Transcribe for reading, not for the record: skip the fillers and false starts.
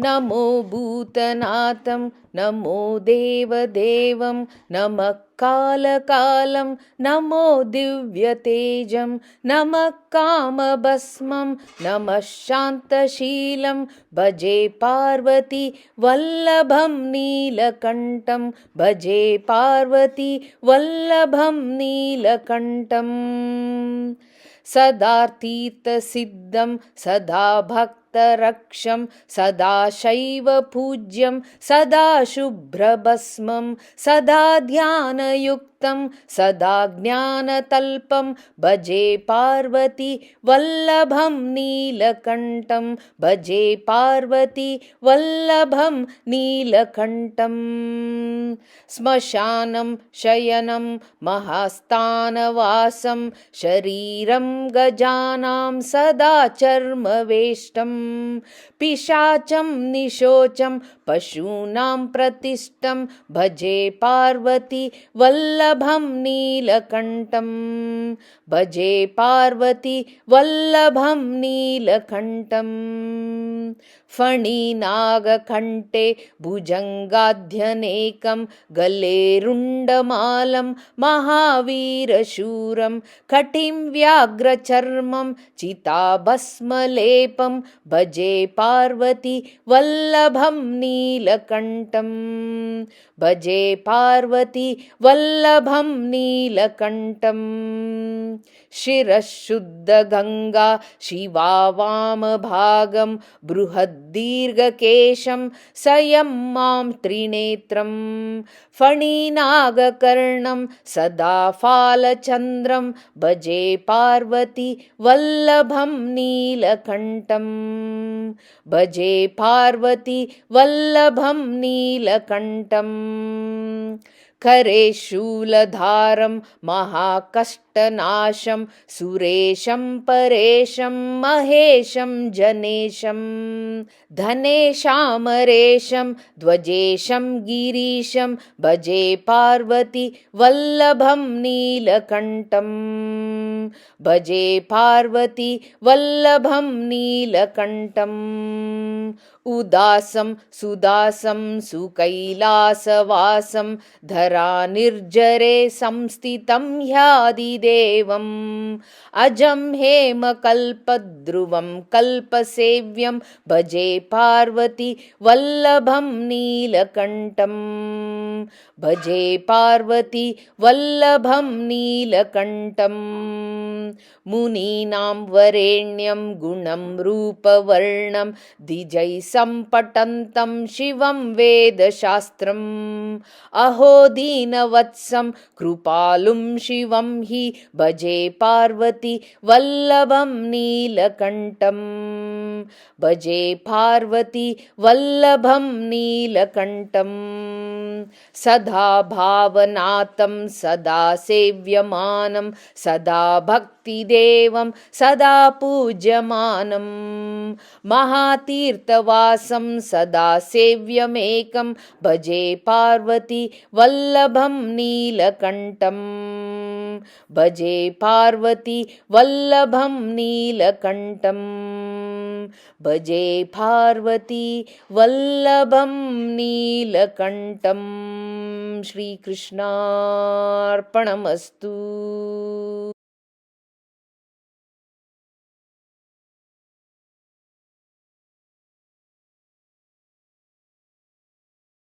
नमो भूतनाथं नमो देवदेवं नमः कालकालं नमो दिव्यतेजं नमः कामभस्मं नमः शान्तशीलं भजे पार्वती वल्लभं नीलकण्ठं भजे पार्वती वल्लभं नीलकण्ठम् सदातीर्थसिद्धं सदा भक्तरक्षं सदा शैवपूज्यं सदा शुभ्रभस्मं सदा ध्यानयुक्तं सदा ज्ञानतल्पं भजे पार्वती वल्लभं नीलकण्ठं भजे पार्वती वल्लभं नीलकण्ठम् श्मशानं शयनं महास्थानवासं शरीरं गजानां सदा चर्मवेष्टं पिशाचं निशोचं पशूनां प्रतिष्ठं भजे पार्वती वल्लभं नीलकण्ठं भजे पार्वती वल्लभं नीलकण्ठम् फणिनागकण्ठे भुजङ्गाध्यनेकं गलेरुण्डमालं महावीरशूरं कटिं व्याघ्रचर्मं चिताभस्मलेपं भजे पार्वती वल्लभं नीलकण्ठं भजे पार्वती वल्लभं नीलकण्ठम् शिरःशुद्धगङ्गा शिवा वामभागं बृहद्दीर्घकेशं सयं मां त्रिनेत्रं फणिनागकर्णं सदा फालचन्द्रं भजे पार्वती वल्लभं नीलकण्ठं भजे पार्वती वल्लभं नीलकण्ठम् करे शूलधारं महाकष्टनाशं सुरेशं परेशं महेशं जनेशं धनेशामरेशं ध्वजेशं गिरीशं भजे पार्वती वल्लभं नीलकण्ठं भजे पार्वती वल्लभं नीलकण्ठम् उदासं सुदासं सुकैलासवासं धरानिर्जरे संस्थितं ह्यादिदेवम् अजं हेमकल्पद्रुवं कल्पसेव्यं भजे पार्वती वल्लभं नीलकण्ठं भजे पार्वती वल्लभं नीलकण्ठम् मुनीनां वरेण्यं गुणं रूपवर्णं द्विजैः सम्पठन्तं शिवं वेदशास्त्रम् अहो दीनवत्सं कृपालुं शिवं हि भजे पार्वती वल्लभं नीलकण्ठं भजे पार्वती वल्लभं नीलकण्ठम् सदा भावनातं सदा सेव्यमानं सदा भक्तिदेवं सदा पूज्यमानं महातीर्थवासं सदा सेव्यमेकं भजे पार्वती वल्लभं नीलकण्ठं भजे पार्वती वल्लभं नीलकण्ठं भजे पार्वती वल्लभं नीलकण्ठम् श्रीकृष्णार्पणमस्तु।